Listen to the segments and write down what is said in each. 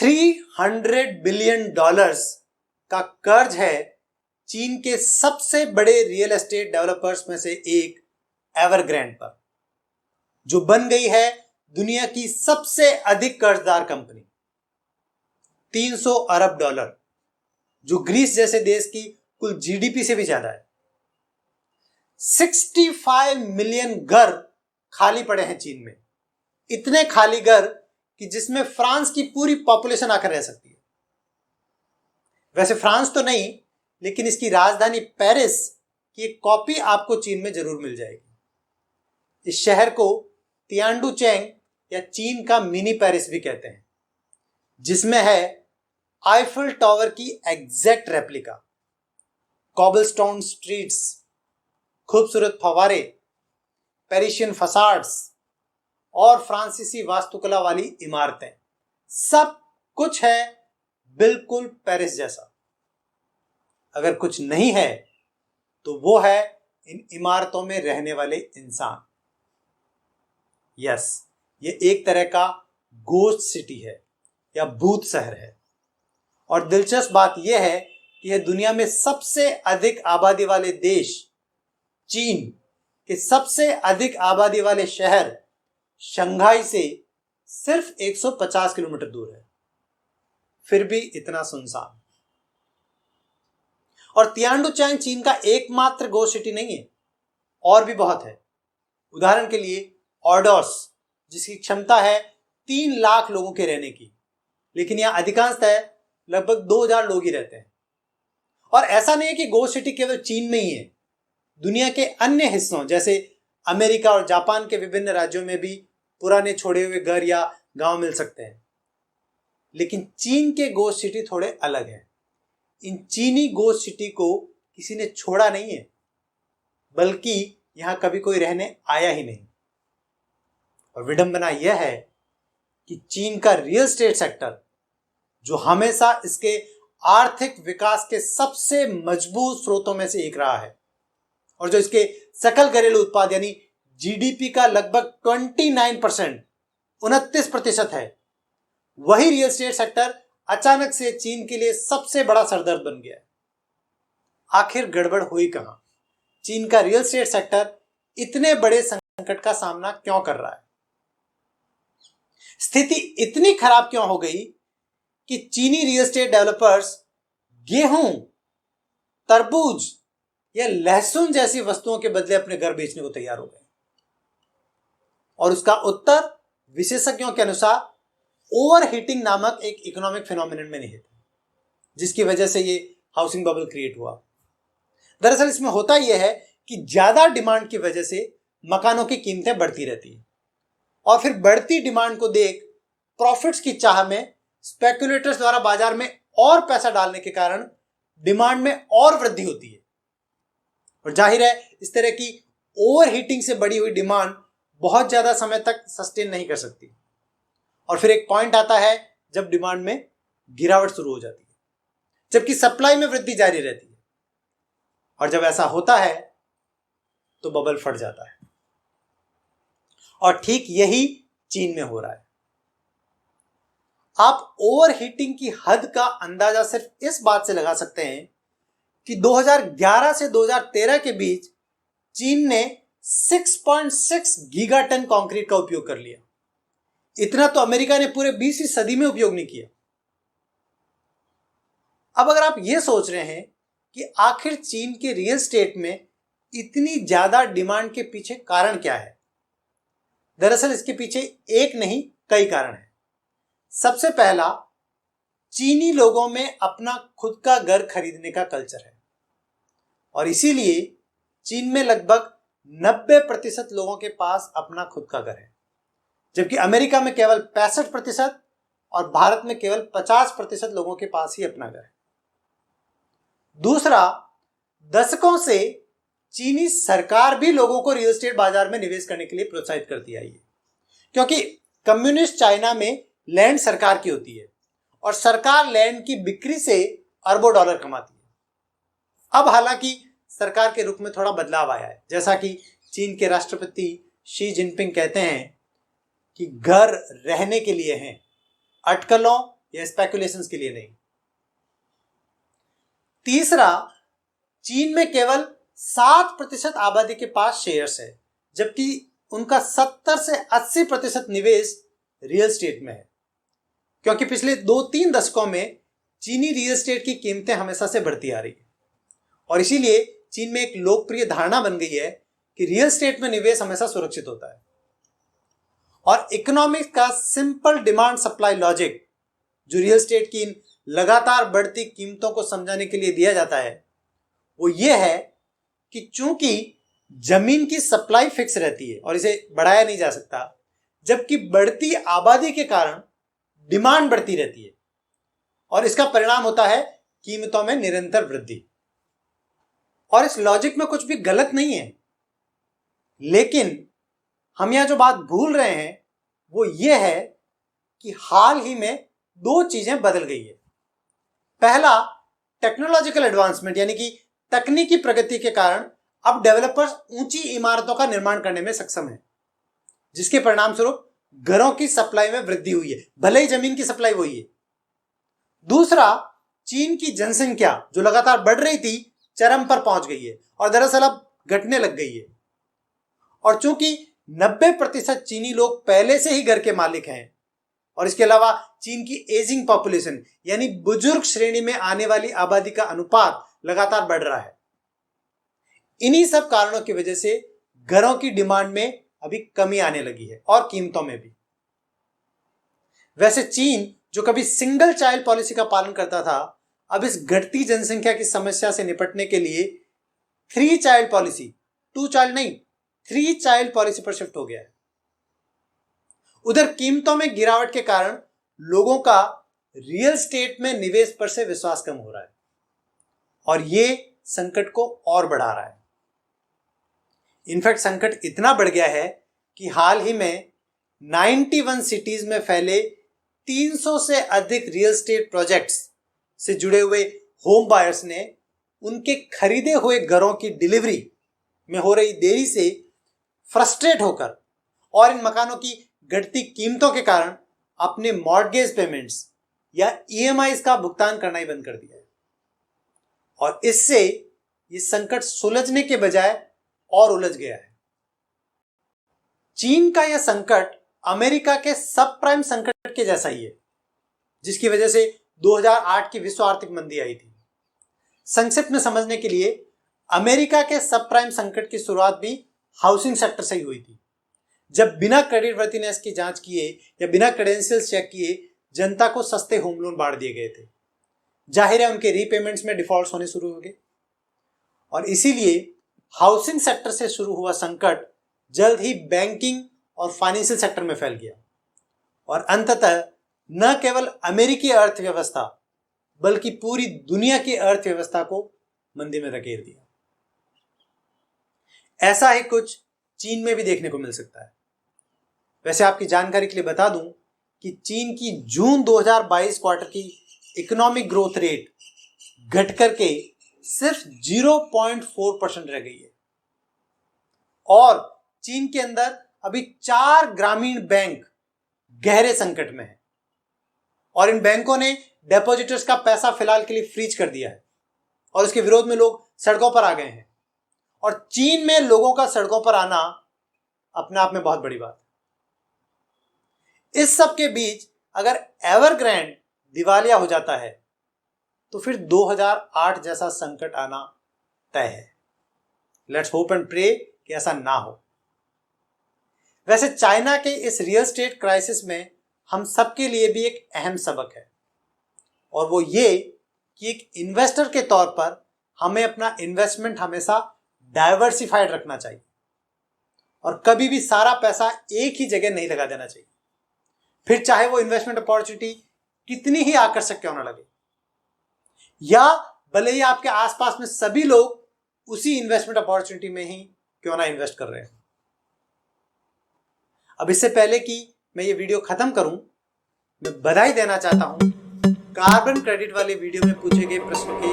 $300 billion का कर्ज है चीन के सबसे बड़े रियल एस्टेट डेवलपर्स में से एक एवरग्रैंड पर, जो बन गई है दुनिया की सबसे अधिक कर्जदार कंपनी। $300 अरब, जो ग्रीस जैसे देश की कुल जीडीपी से भी ज्यादा है। 65 मिलियन घर खाली पड़े हैं चीन में, इतने खाली घर कि जिसमें फ्रांस की पूरी पॉपुलेशन आकर रह सकती है। वैसे फ्रांस तो नहीं, लेकिन इसकी राजधानी पेरिस की एक कॉपी आपको चीन में जरूर मिल जाएगी। इस शहर को तियानडुचेंग या चीन का मिनी पेरिस भी कहते हैं, जिसमें है आईफिल टावर की एग्जैक्ट रेप्लिका, कॉबलस्टोन स्ट्रीट्स, खूबसूरत फव्वारे, पेरिशियन फसाड्स और फ्रांसीसी वास्तुकला वाली इमारतें। सब कुछ है बिल्कुल पेरिस जैसा। अगर कुछ नहीं है तो वो है इन इमारतों में रहने वाले इंसान। यस, ये एक तरह का गोस्ट सिटी है या भूत शहर है। और दिलचस्प बात यह है कि यह दुनिया में सबसे अधिक आबादी वाले देश चीन के सबसे अधिक आबादी वाले शहर शंघाई से सिर्फ 150 किलोमीटर दूर है, फिर भी इतना सुनसान। और तियानडुचेंग चीन का एकमात्र गोस्ट सिटी नहीं है, और भी बहुत है। उदाहरण के लिए ऑर्डोस, जिसकी क्षमता है 3 लाख लोगों के रहने की, लेकिन यहां अधिकांशतः लगभग 2000 लोग ही रहते हैं। और ऐसा नहीं है कि गोस्ट सिटी केवल चीन में ही है, दुनिया के अन्य हिस्सों जैसे अमेरिका और जापान के विभिन्न राज्यों में भी पुराने छोड़े हुए घर या गांव मिल सकते हैं। लेकिन चीन के गोस्ट सिटी थोड़े अलग हैं। इन चीनी गोस्ट सिटी को किसी ने छोड़ा नहीं है, बल्कि यहां कभी कोई रहने आया ही नहीं। और विडंबना यह है कि चीन का रियल एस्टेट सेक्टर, जो हमेशा इसके आर्थिक विकास के सबसे मजबूत स्रोतों में से एक रहा है और जो इसके सकल घरेलू उत्पाद यानी जीडीपी का लगभग 29% है, वही रियल एस्टेट सेक्टर अचानक से चीन के लिए सबसे बड़ा सरदर्द बन गया है। आखिर गड़बड़ हुई कहां? चीन का रियल एस्टेट सेक्टर इतने बड़े संकट का सामना क्यों कर रहा है? स्थिति इतनी खराब क्यों हो गई कि चीनी रियल एस्टेट डेवलपर्स गेहूं, तरबूज या लहसुन जैसी वस्तुओं के बदले अपने घर बेचने को तैयार हो गए? और उसका उत्तर विशेषज्ञों के अनुसार ओवरहीटिंग नामक एक इकोनॉमिक फिनोमिनन में निहित है, जिसकी वजह से ये हाउसिंग बबल क्रिएट हुआ। दरअसल इसमें होता यह है कि ज्यादा डिमांड की वजह से मकानों की कीमतें बढ़ती रहती हैं और फिर बढ़ती डिमांड को देख प्रॉफिट्स की चाह में स्पेकुलेटर्स द्वारा बाजार में और पैसा डालने के कारण डिमांड में और वृद्धि होती है। और जाहिर है इस तरह की ओवरहीटिंग से बढ़ी हुई डिमांड बहुत ज्यादा समय तक सस्टेन नहीं कर सकती और फिर एक पॉइंट आता है जब डिमांड में गिरावट शुरू हो जाती है, जबकि सप्लाई में वृद्धि जारी रहती है। और जब ऐसा होता है तो बबल फट जाता है। और ठीक यही चीन में हो रहा है। आप ओवरहीटिंग की हद का अंदाजा सिर्फ इस बात से लगा सकते हैं कि 2011 से 2013 के बीच चीन ने 6.6 गीगाटन कंक्रीट का उपयोग कर लिया। इतना तो अमेरिका ने पूरे 20वीं सदी में उपयोग नहीं किया। अब अगर आप यह सोच रहे हैं कि आखिर चीन के रियल एस्टेट में इतनी ज्यादा डिमांड के पीछे कारण क्या है, दरअसल इसके पीछे एक नहीं कई कारण हैं। सबसे पहला, चीनी लोगों में अपना खुद का घर खरीदने का कल्चर है और इसीलिए चीन में लगभग 90% लोगों के पास अपना खुद का घर है, जबकि अमेरिका में केवल 65% और भारत में केवल 50% लोगों के पास ही अपना घर है। दूसरा, दशकों से चीनी सरकार भी लोगों को रियल एस्टेट बाजार में निवेश करने के लिए प्रोत्साहित करती आई है, क्योंकि कम्युनिस्ट चाइना में लैंड सरकार की होती है और सरकार लैंड की बिक्री से अरबों डॉलर कमाती है। अब हालांकि सरकार के रुख में थोड़ा बदलाव आया है, जैसा कि चीन के राष्ट्रपति शी जिनपिंग कहते हैं कि घर रहने के लिए हैं, अटकलों या स्पेकुलेशंस के लिए नहीं। तीसरा, चीन में केवल 7% आबादी के पास शेयर्स है, जबकि उनका 70 से 80% निवेश रियल एस्टेट में है, क्योंकि पिछले 2-3 दशकों में चीनी रियल एस्टेट की कीमतें हमेशा से बढ़ती आ रही है और इसीलिए चीन में एक लोकप्रिय धारणा बन गई है कि रियल एस्टेट में निवेश हमेशा सुरक्षित होता है। और इकोनॉमिक्स का सिंपल डिमांड सप्लाई लॉजिक जो रियल एस्टेट की इन लगातार बढ़ती कीमतों को समझाने के लिए दिया जाता है वो ये है कि चूंकि जमीन की सप्लाई फिक्स रहती है और इसे बढ़ाया नहीं जा सकता, जबकि बढ़ती आबादी के कारण डिमांड बढ़ती रहती है और इसका परिणाम होता है कीमतों में निरंतर वृद्धि। और इस लॉजिक में कुछ भी गलत नहीं है, लेकिन हम यहां जो बात भूल रहे हैं वो ये है कि हाल ही में 2 चीजें बदल गई है। पहला, टेक्नोलॉजिकल एडवांसमेंट यानी कि तकनीकी प्रगति के कारण अब डेवलपर्स ऊंची इमारतों का निर्माण करने में सक्षम हैं, जिसके परिणाम स्वरूप घरों की सप्लाई में वृद्धि हुई है, भले ही जमीन की सप्लाई वही है। दूसरा, चीन की जनसंख्या जो लगातार बढ़ रही थी चरम पर पहुंच गई है और दरअसल अब घटने लग गई है। और चूंकि 90% चीनी लोग पहले से ही घर के मालिक हैं और इसके अलावा चीन की एजिंग पॉपुलेशन यानी बुजुर्ग श्रेणी में आने वाली आबादी का अनुपात लगातार बढ़ रहा है, इन्हीं सब कारणों की वजह से घरों की डिमांड में अभी कमी आने लगी है और कीमतों में भी। वैसे चीन जो कभी सिंगल चाइल्ड पॉलिसी का पालन करता था, अब इस घटती जनसंख्या की समस्या से निपटने के लिए 3 चाइल्ड पॉलिसी, 2 चाइल्ड नहीं 3 चाइल्ड पॉलिसी पर शिफ्ट हो गया है। उधर कीमतों में गिरावट के कारण लोगों का रियल एस्टेट में निवेश पर से विश्वास कम हो रहा है और ये संकट को और बढ़ा रहा है। इनफैक्ट संकट इतना बढ़ गया है कि हाल ही में 91 सिटीज में फैले 300 से अधिक रियल एस्टेट प्रोजेक्ट्स से जुड़े हुए होम बायर्स ने उनके खरीदे हुए घरों की डिलीवरी में हो रही देरी से फ्रस्ट्रेट होकर और इन मकानों की घटती कीमतों के कारण अपने मॉर्गेज पेमेंट्स या ईएमआईज का भुगतान करना ही बंद कर दिया है और इससे ये संकट सुलझने के बजाय और उलझ गया है। चीन का यह संकट अमेरिका के सब प्राइम संकट के जैसा ही है, जिसकी वजह से 2008 की विश्व आर्थिक मंदी आई थी। संक्षिप्त में समझने के लिए अमेरिका के सब प्राइम संकट की शुरुआत भी हाउसिंग सेक्टर से ही हुई थी, जब बिना क्रेडिट वर्थिनेस की जांच किए या बिना क्रेडेंशियल्स चेक किए जनता को सस्ते होम लोन बांट दिए गए थे। जाहिर है उनके रीपेमेंट्स में डिफॉल्ट्स होने शुरू हो गए और इसीलिए हाउसिंग सेक्टर से शुरू हुआ संकट जल्द ही बैंकिंग और फाइनेंशियल सेक्टर में फैल गया और अंततः न केवल अमेरिकी अर्थव्यवस्था बल्कि पूरी दुनिया की अर्थव्यवस्था को मंदी में धकेल दिया। ऐसा ही कुछ चीन में भी देखने को मिल सकता है। वैसे आपकी जानकारी के लिए बता दूं कि चीन की जून 2022 क्वार्टर की इकोनॉमिक ग्रोथ रेट घट करके सिर्फ 0.4% रह गई है और चीन के अंदर अभी 4 ग्रामीण बैंक गहरे संकट में है और इन बैंकों ने डिपॉजिटर्स का पैसा फिलहाल के लिए फ्रीज कर दिया है और इसके विरोध में लोग सड़कों पर आ गए हैं। और चीन में लोगों का सड़कों पर आना अपने आप में बहुत बड़ी बात है। इस सब के बीच अगर एवरग्रैंड दिवालिया हो जाता है तो फिर 2008 जैसा संकट आना तय है। लेट्स होप एंड प्रे कि ऐसा ना हो। वैसे चाइना के इस रियल एस्टेट क्राइसिस में हम सबके लिए भी एक अहम सबक है और वो ये कि एक इन्वेस्टर के तौर पर हमें अपना इन्वेस्टमेंट हमेशा डाइवर्सिफाइड रखना चाहिए और कभी भी सारा पैसा एक ही जगह नहीं लगा देना चाहिए, फिर चाहे वो इन्वेस्टमेंट अपॉर्चुनिटी कितनी ही आकर्षक क्यों ना लगे या भले ही आपके आसपास में सभी लोग उसी इन्वेस्टमेंट अपॉर्चुनिटी में ही क्यों ना इन्वेस्ट कर रहे हैं। अब इससे पहले कि मैं ये वीडियो खत्म करूं, मैं बधाई देना चाहता हूं कार्बन क्रेडिट वाले वीडियो में पूछे गए प्रश्न के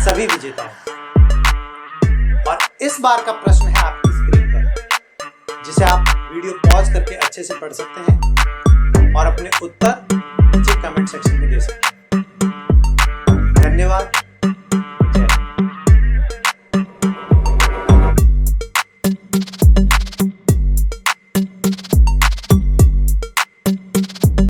सभी विजेताओं। और इस बार का प्रश्न है आपकी स्क्रीन पर, जिसे आप वीडियो पॉज करके अच्छे से पढ़ सकते हैं और अपने उत्तर नीचे कमेंट सेक्शन में